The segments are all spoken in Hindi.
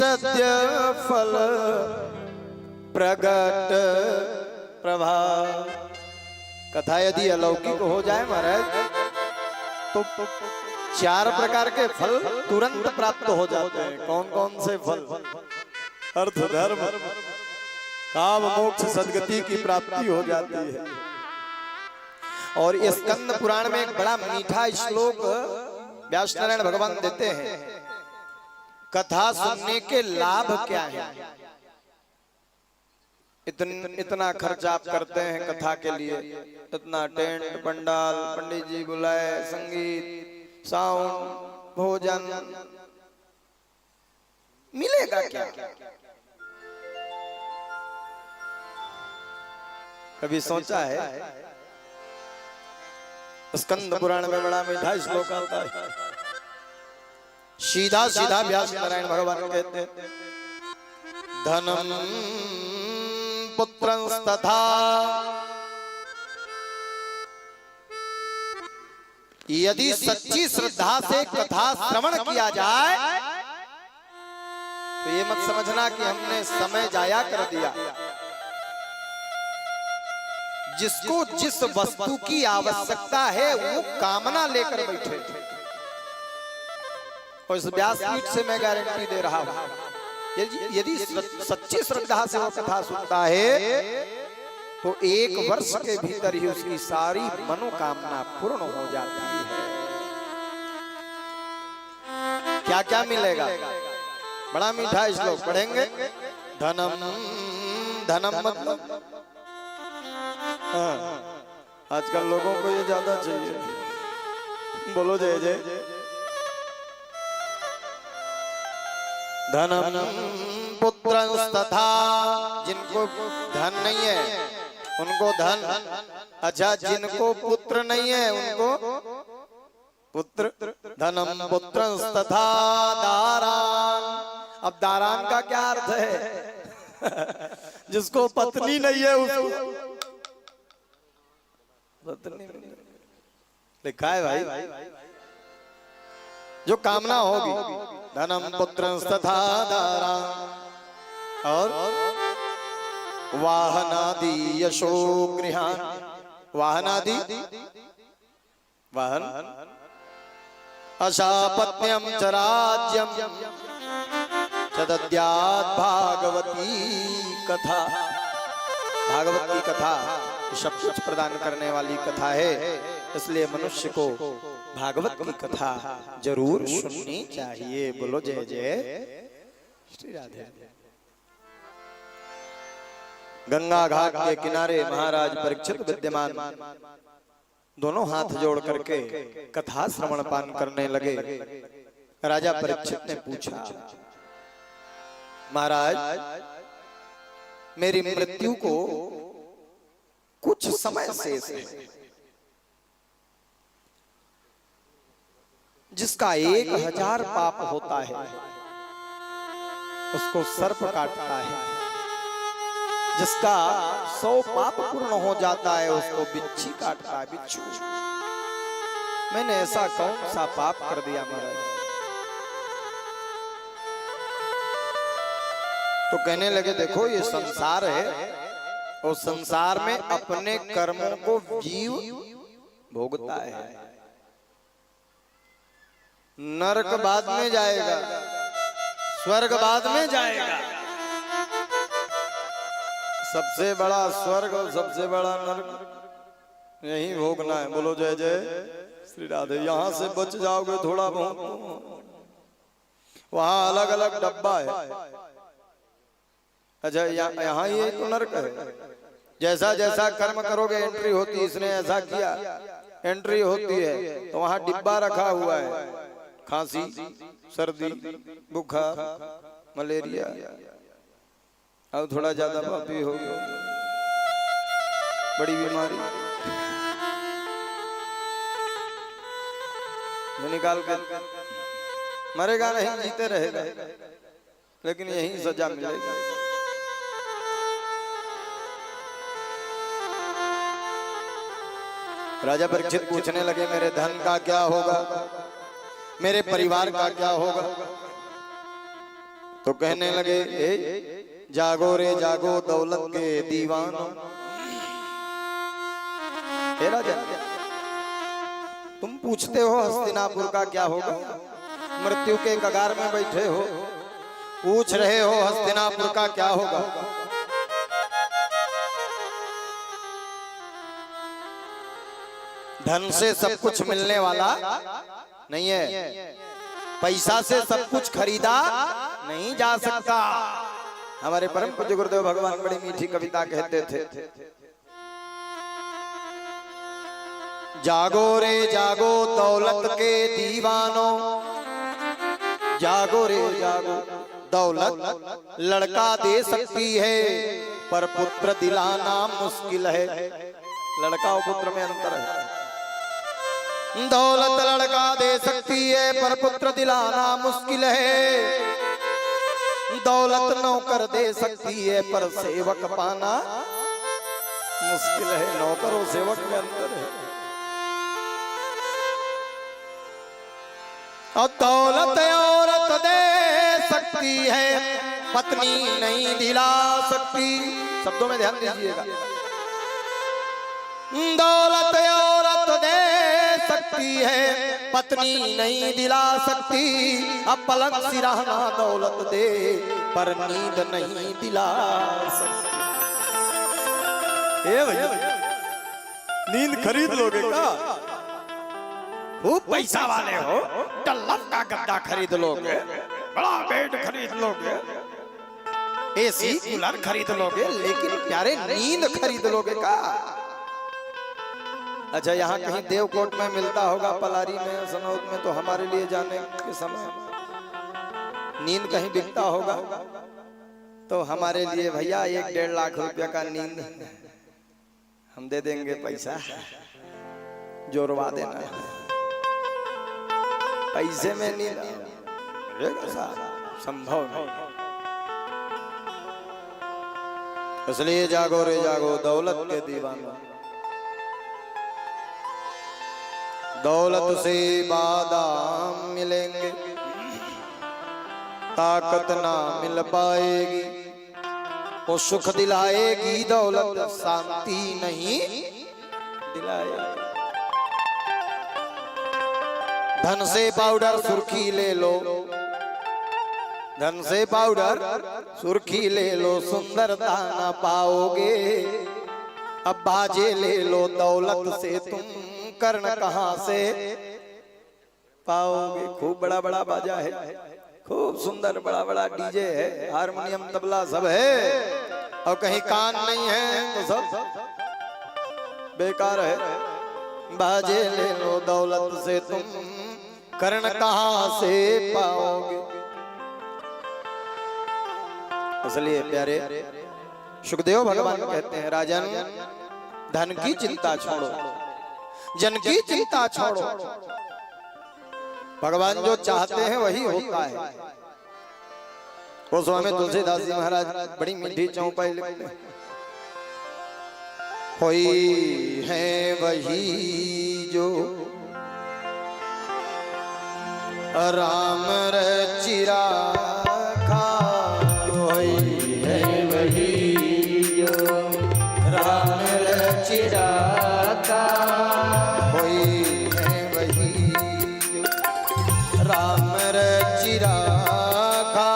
सद्य फल प्रगट प्रभाव। कथा यदि अलौकिक हो जाए महाराज तो 4 प्रकार के फल तुरंत प्राप्त हो जाते हैं। कौन कौन से फल? अर्थ धर्म काम मोक्ष सद्गति की प्राप्ति हो जाती है। और इस स्कंद पुराण में एक बड़ा मीठा श्लोक व्यास नारायण भगवान देते हैं। कथा सुनने के लाभ क्या है? इतना खर्चा आप करते हैं कथा के लिए, इतना टेंट पंडाल, पंडित जी बुलाए, संगीत, साउंड, भोजन, मिलेगा क्या? कभी सोचा है? स्कंद पुराण में बड़ा मीठा श्लोक आता है। सीधा सीधा व्यास नारायण भगवान कहते हैं, धनम पुत्रंस्तथा यदि सच्ची श्रद्धा से कथा श्रवण किया जाए तो ये मत समझना कि हमने समय जाया कर दिया। जिसको जिस वस्तु की आवश्यकता है वो कामना लेकर बैठे। और इस व्यासपीठ से मैं गारंटी दे रहा हूं, यदि सच्ची श्रद्धा से वो कथा सुनता है तो 1 वर्ष के भीतर ही उसकी सारी मनोकामना पूर्ण हो जाती है। क्या क्या मिलेगा? बड़ा मीठा श्लोक पढ़ेंगे। धनम, धनम मतलब आजकल लोगों को ये ज्यादा चाहिए। बोलो जय जय। धनम पुत्रंस्तथा, जिनको धन नहीं है उनको धन। अच्छा, जिनको पुत्र नहीं है उनको पुत्र। धनम पुत्रंस्तथा दारान। अब दारान का क्या अर्थ है? जिसको पत्नी नहीं है उसको पत्नी लिखा है भाई, जो कामना होगी। धनम पुत्रंस्तथा दारान। और वाहनादि यशो गृहान। वाहनादि वाहन। अशापत्यम च राज्यम च दद्यात् भागवती कथा। भागवत की कथा सब कुछ प्रदान करने वाली कथा है, इसलिए मनुष्य को भागवत की कथा जरूर सुननी चाहिए। बोलो जय जय श्री राधे। गंगा घाट के किनारे महाराज परीक्षित विद्यमान दोनों हाथ जोड़ करके कथा श्रवण पान करने लगे। राजा परीक्षित ने पूछा, महाराज मेरी मृत्यु को कुछ समय शेष है। जिसका 1000 पाप होता है उसको सर्प काटता है। जिसका 100 पाप पूर्ण हो जाता है उसको बिच्छी काटता है, बिच्छू। मैंने ऐसा कौन सा पाप कर दिया महाराज? तो कहने लगे, देखो ये संसार है और संसार में अपने कर्मों को जीव भोगता है। नरक बाद में जाएगा, स्वर्ग बाद में जाएगा। सबसे बड़ा स्वर्ग और सबसे बड़ा नरक यही भोगना है। बोलो जय जय श्री राधे। यहाँ से बच जाओगे थोड़ा बहुत, वहां अलग अलग डब्बा है। अच्छा, यहाँ ये तो नरक है। जैसा जैसा कर्म करोगे एंट्री होती है। इसने ऐसा किया एंट्री होती है, तो वहां डिब्बा रखा हुआ है। खांसी, सर्दी, बुखार, मलेरिया, अब थोड़ा ज्यादा पापी हो गया, बड़ी बीमारी, निकाल के मरेगा नहीं, जीते रहेगा, लेकिन यही सजा मिलेगी। राजा परीक्षित पूछने लगे, मेरे धन का क्या होगा, मेरे परिवार का क्या होगा? तो कहने लगे जागो रे जागो दौलत के दीवानो। हे राजा, तुम पूछते हो हस्तिनापुर का क्या होगा, मृत्यु के कगार में बैठे हो, पूछ रहे हो हस्तिनापुर का क्या होगा। धन से सब कुछ मिलने वाला नहीं है, पैसा से सब कुछ खरीदा नहीं जा सकता। हमारे परम पूज्य गुरुदेव भगवान बड़ी मीठी कविता कहते थे, जागो रे जागो दौलत के दीवानो, जागो रे जागो दौलत लड़का दे सकती है पर पुत्र दिलाना मुश्किल है। लड़का और पुत्र में अंतर है। दौलत लड़का दे सकती है पर पुत्र दिलाना मुश्किल है। दौलत नौकर दे सकती है पर सेवक पाना मुश्किल है। नौकर और सेवक में अंतर है। और दौलत औरत दे सकती है, पत्नी नहीं दिला सकती। शब्दों में ध्यान दीजिएगा। दौलत औरत दे सकती है, पत्नी नहीं दिला सकती। अब पलंग सिरहाना दौलत दे पर नींद नहीं दिला सकती। ए भैया, नींद खरीद लोगे क्या? खूब पैसा वाले हो, टल्लफ का गद्दा खरीद लोगे, बड़ा बेड खरीद लोगे, एसी कूलर खरीद लोगे, लेकिन प्यारे नींद खरीद लोगे क्या? अच्छा, यहाँ कहीं देवकोट में मिलता होगा, पलारी में, सनौत में, तो हमारे लिए जाने के समय नींद कहीं बिकता होगा तो हमारे लिए भैया 1-1.5 लाख रुपया का नींद हम दे देंगे, पैसा जोड़वा देना। पैसे में नींद संभव नहीं। इसलिए जागो रे जागो दौलत के दीवानो। दौलत से बादाम मिलेंगे, ताकत ना मिल पाएगी। वो सुख दिलाएगी दौलत, शांति नहीं दिलाएगी। धन से पाउडर सुर्खी ले लो, धन से पाउडर सुर्खी ले लो, सुंदरता ना पाओगे। अब बाजे ले लो, दौलत से तुम कर्ण कहां से पाओगे। खूब बड़ा बड़ा बाजा है, खूब सुंदर बड़ा बड़ा डीजे है, हारमोनियम तबला सब है, और कहीं कान नहीं है तो सब बेकार है। बाजे ले लो, दौलत से तुम कर्ण कहां से पाओगे। इसलिए प्यारे सुखदेव भगवान कहते हैं, राजन धन की चिंता छोड़ो, जन की चिंता छोड़ो। भगवान जो चाहते हैं वही होता है। वो स्वामी तुलसीदास जी महाराज बड़ी मीठी चौपाई लिखते हैं, होई है वही जो राम रचिरा खा। होई है वही जो राम रचिरा खा। होई है वही जो राम रचिरा खा।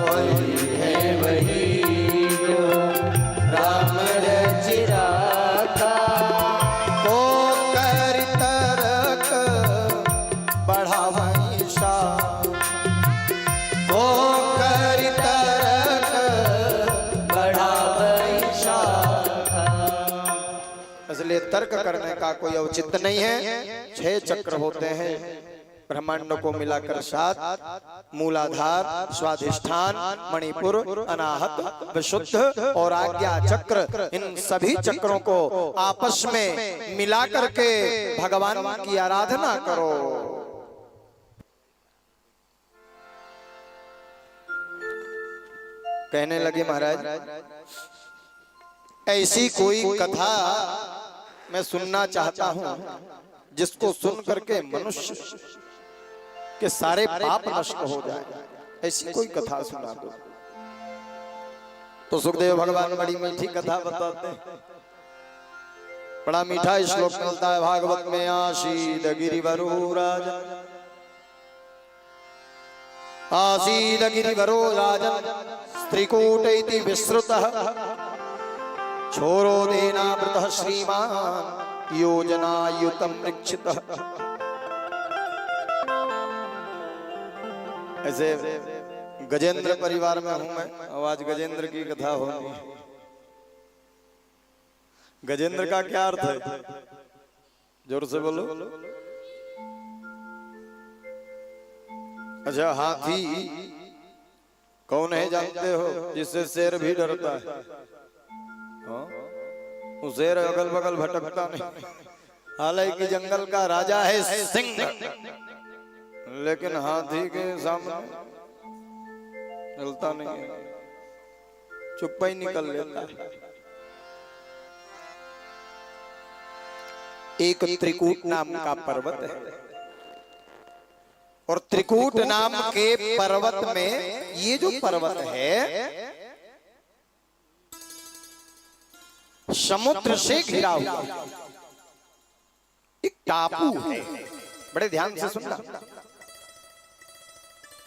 होई है वही जो राम रचिरा खा। तो कर तरक बढ़ावा तर्क करने का कोई औचित्य नहीं है। 6 चक्र होते हैं ब्रह्मांड को मिलाकर 7, मूलाधार, स्वाधिष्ठान, मणिपुर, अनाहत, विशुद्ध और आज्ञा चक्र। इन सभी चक्रों को आपस में मिला करके भगवान की आराधना करो। कहने लगे महाराज, ऐसी कोई कथा मैं सुनना चाहता हूं जिसको सुन करके मनुष्य के सारे पाप नष्ट हो जाए। ऐसी कोई कथा सुना दो। तो सुखदेव भगवान बड़ी मीठी कथा बताते हैं। बड़ा मीठा श्लोक मिलता है भागवत में। आसीद गिरिवरो राजन, आसीद गिरिवरो राजन स्त्रीकूट इति विश्रुतः, छोरो देनावृतः श्रीमान योजनायुतं निक्षितः। ऐसे गजेंद्र परिवार में हूं मैं, और आज गजेंद्र की कथा होगी। गजेंद्र का क्या अर्थ है? जोर से बोलो। अच्छा, हाथी कौन है जानते हो? जिससे शेर भी डरता है। हाँ? वो शेर अगल बगल भटकता नहीं। हालांकि जंगल का राजा है सिंह, लेकिन हाथी के सामने चलता नहीं है, चुप्पा ही निकल लेता है। एक त्रिकूट नाम का पर्वत है, और त्रिकूट नाम के पर्वत में ये जो पर्वत है समुद्र से घिरा हुआ एक टापू है। बड़े ध्यान से सुनना।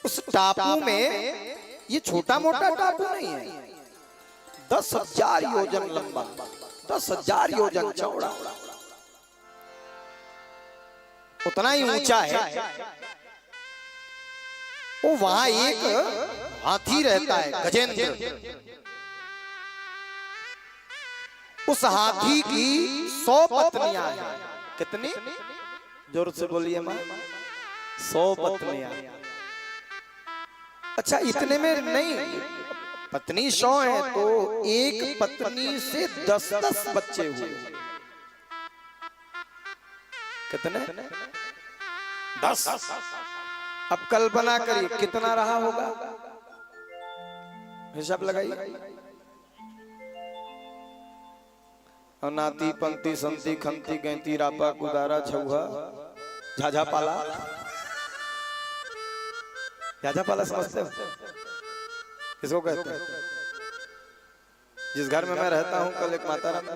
उस टापू में, ये छोटा मोटा टापू नहीं है, 10,000 योजन लंबा, 10,000 योजन चौड़ा, उतना ही ऊंचा है। वो वहां एक हाथी रहता है, गजेंद्र। उस हाथी की 100 पत्नियां हैं। कितनी? जोर से बोलिए मां। 100 पत्नियां। अच्छा, इतने में नहीं, पत्नी 100 है तो एक पत्नी से 10-10 बच्चे हुए। कितने? 10। अब कल्पना करिए कितना रहा होगा, हिसाब लगाइए। नाती पंक्ति संति खंती गैंती रापा कुदारा छुआ झाझा पाला। झाझा पाला समझते हो? किसको कहते हैं? जिस घर में मैं रहता हूँ, कल एक माता राम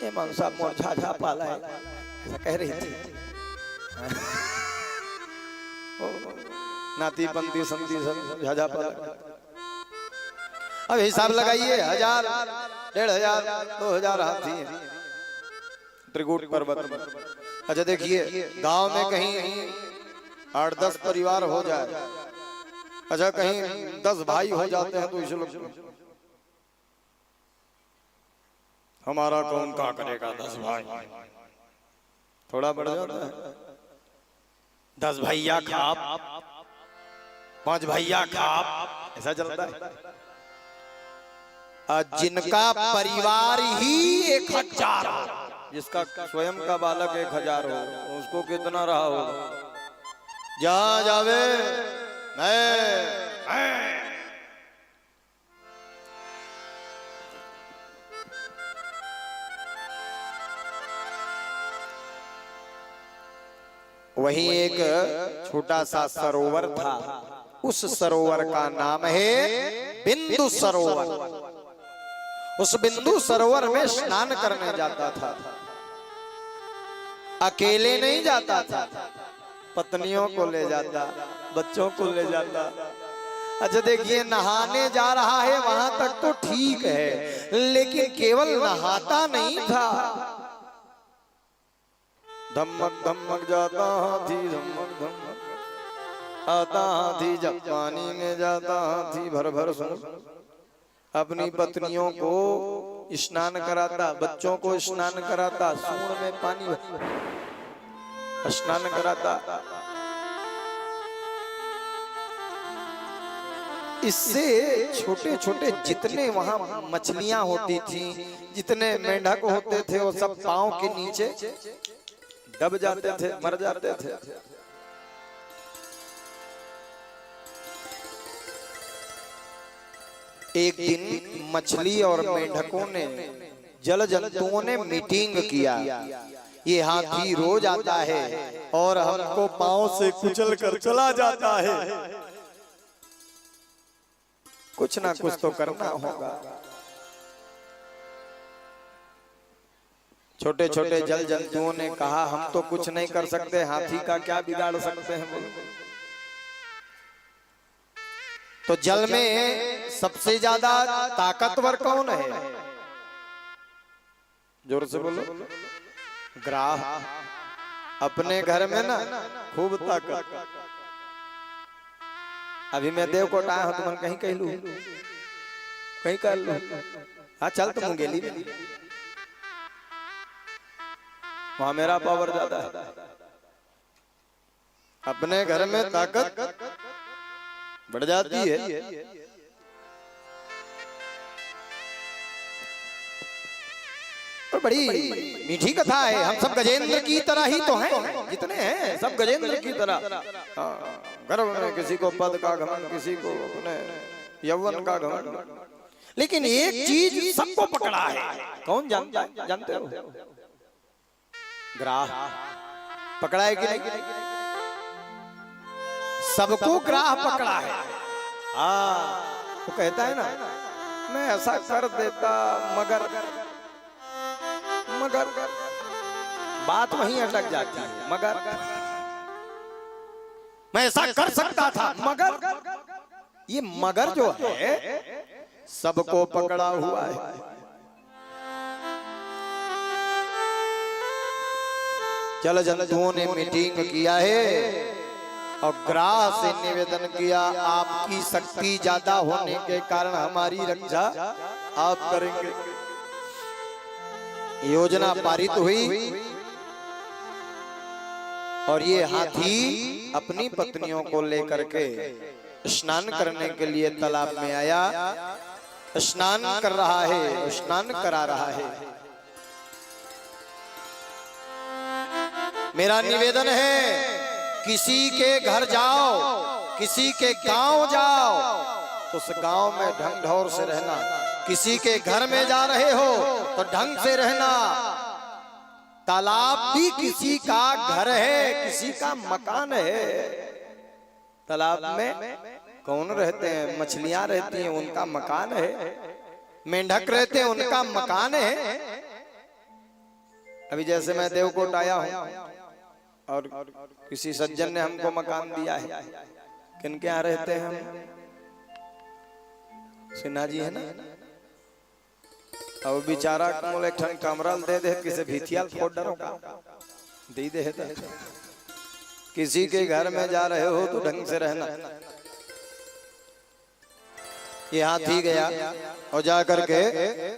ये मान साहब मोर झाझा पाला है, ऐसा कह रही थी। नाती पंक्ति संति झाझा पाला। अब हिसाब लगाइए, 1000, 1500, 2000 हाथी हैं त्रिकूट पर्वत में। अच्छा देखिए, गांव में कहीं 8-10 परिवार हो जाए, अच्छा कहीं 10 भाई हो जाते हैं, तो इसे लोग हमारा कौन का करेगा 10 भाई, थोड़ा बढ़ जाता है। 10 भैया खाप, 5 भैया खाप, ऐसा चलता है। जिनका परिवार ही 1000 हो, जिसका स्वयं का बालक 1000 हो, उसको कितना रहा होगा? जहां जावे मैं। वहीं एक छोटा सा सरोवर था, उस सरोवर का नाम है बिंदु सरोवर। उस बिंदु सरोवर में स्नान करने जाता था। अकेले नहीं जाता था, पत्नियों को ले जाता, बच्चों को ले जाता। अच्छा देखिए, नहाने जा रहा है वहां तक तो ठीक है, लेकिन केवल नहाता नहीं था। धमक धमक जाता हाथी, धमक धमक आता हाथी, जब पानी में जाता हाथी भर भर सुन। अपनी पत्नियों को स्नान कराता, बच्चों को स्नान कराता, सूंड में पानी स्नान कराता। इससे छोटे छोटे जितने वहां मछलियां होती थी, जितने मेंढक होते थे, वो सब पांव के नीचे दब जाते थे, मर जाते थे। एक दिन मछली और मेंढकों ने, जल जंतुओं ने मीटिंग किया। ये हाथी रोज आता है और हमको पांव से कुचल कर चला जाता है, कुछ ना कुछ तो करना होगा। छोटे छोटे जल जंतुओं ने कहा हम तो कुछ नहीं कर सकते, हाथी का क्या बिगाड़ सकते हैं बोलो। तो जल में सबसे ज्यादा ताकतवर कौन है? जोर से बोलो। ग्राह। अपने घर में ना खूब ताकत। अभी मैं देवकोट आया हूं, तुम कहीं कह लू, कहीं कर लू। हाँ चल तुम गेली में, वहां मेरा पावर ज्यादा है। अपने घर में ताकत बढ़ जाती है। और बड़ी मीठी कथा है। हम सब गजेंद्र की तरह ही तो हैं, जितने हैं सब गजेंद्र की तरह। गर्व में किसी को पद का घमंड, किसी को अपने यौवन का घमंड, लेकिन एक चीज सबको पकड़ा है। कौन जानता है? जानते हो? ग्राह पकड़ा है कि नहीं? सबको ग्राह पकड़ा है। वो कहता है ना, मैं ऐसा कर देता मगर बात वहीं अटक जाती है। मगर मैं ऐसा कर सकता था, मगर ये मगर जो है सबको पकड़ा हुआ है। जल जंतुओं ने मीटिंग किया है और ग्राह से निवेदन किया, आपकी शक्ति ज्यादा होने के कारण हमारी रक्षा आप करेंगे। योजना पारित हुई और ये हाथी अपनी पत्नियों को लेकर के स्नान करने के लिए तालाब में आया। स्नान कर रहा है, स्नान करा रहा है। मेरा निवेदन है, किसी के घर जाओ, किसी के गांव जाओ तो उस गांव में ढंग ढौर से रहना। किसी के घर में जा रहे हो तो ढंग से रहना। तालाब भी किसी का घर है, किसी का मकान है। तालाब में कौन रहते हैं? मछलियां रहती हैं, उनका मकान है। मेंढक रहते हैं, उनका मकान है। अभी जैसे मैं देवकोट आया हूं और किसी सज्जन ने हमको मकान दिया है। किनके यहाँ रहते हैं हम? सिन्हा जी है ना। अब बेचारा मोल एक ठन कमरा दे दे, किसे भीतियाल फोड़ डरो का दे दे। किसी के घर में जा रहे हो तो ढंग से रहना। ये हाथी गया और जा करके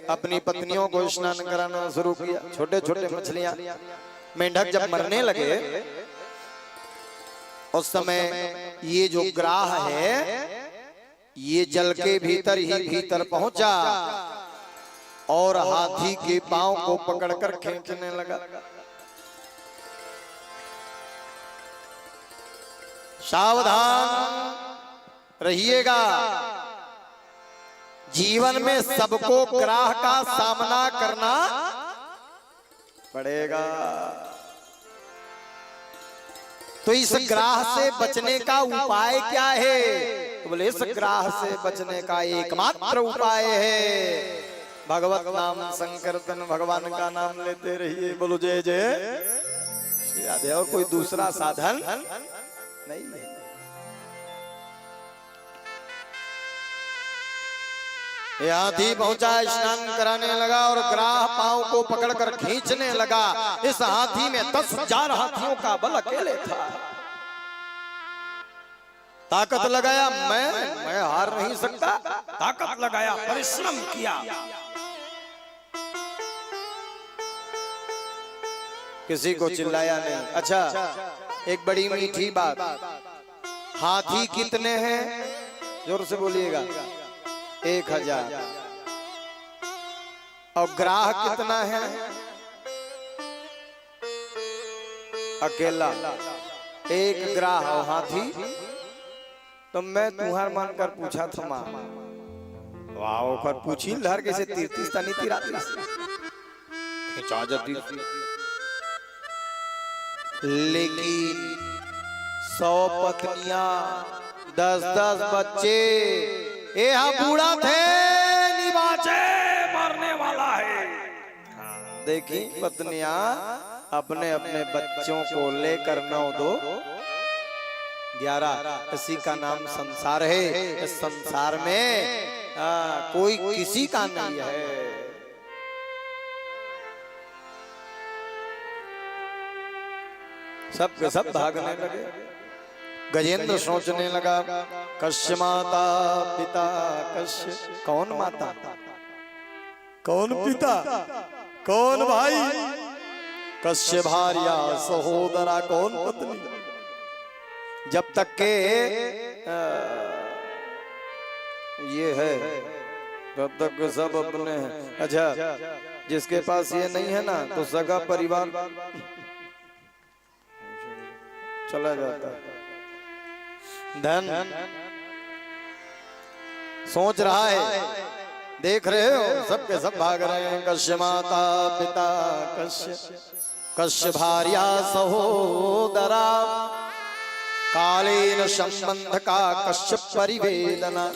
अपनी पत्नियों को स्नान कराना शुरू किया। छोटे छोटे मछलियां, मेंढक जब मरने लगे उस समय ये जो ग्राह है ये जल के भीतर ही भीतर पहुंचा और हाथी के पांव को पकड़कर खींचने लगा। सावधान रहिएगा, जीवन में सबको ग्राह का सामना करना पड़ेगा। तो इस ग्राह से बचने का उपाय क्या है? तो बोले इस ग्राह से बचने का एकमात्र उपाय है भगवत नाम संकीर्तन। भगवान का नाम लेते रहिए। बोलो जय जय श्री राधे। और कोई दूसरा साधन नहीं है। हाथी पहुंचा, स्नान कराने लगा और ग्राह पांव को पकड़कर खींचने लगा। इस हाथी में 10,000 हाथियों का बल अकेले था। ताकत लगाया, मैं हार नहीं सकता। ताकत लगाया, परिश्रम किया। किसी को चिल्लाया नहीं। अच्छा, एक बड़ी मीठी बात, हाथी कितने हैं? जोर से बोलिएगा। 1000। और ग्राह कितना है? अकेला। एक ग्राह और हाथी। तो मैं तुम्हार मानकर पूछा था मां, वाह कर पूछी लहर कैसे तीर्थी तनी तीराती खिंचा जाती। लेकिन 100 पत्नियां, 10-10 बच्चे, यह बूढ़ा थे निवाचे मरने वाला है। देखी पत्नियां अपने अपने बच्चों को लेकर 9-2-11, इसी का नाम संसार है। इस संसार में कोई किसी का नहीं है। सब के सब भागने लगे। गजेंद्र सोचने लगा, कश्य माता पिता कश्य, कौन माता कौन पिता कौन भाई, कश्य भार्या सहोदरा कौन पत्नी। जब तक के ये है तब तक सब अपने हैं। अच्छा, जिसके पास ये नहीं है ना तो सगा परिवार चला जाता है। धन सोच रहा है, देख रहे हो सबके सब भाग रहे हैं। कश्य माता पिता कश्य, कश्य भार्या सहोदरा, कालीन संबंध का कश्य परिवेदना।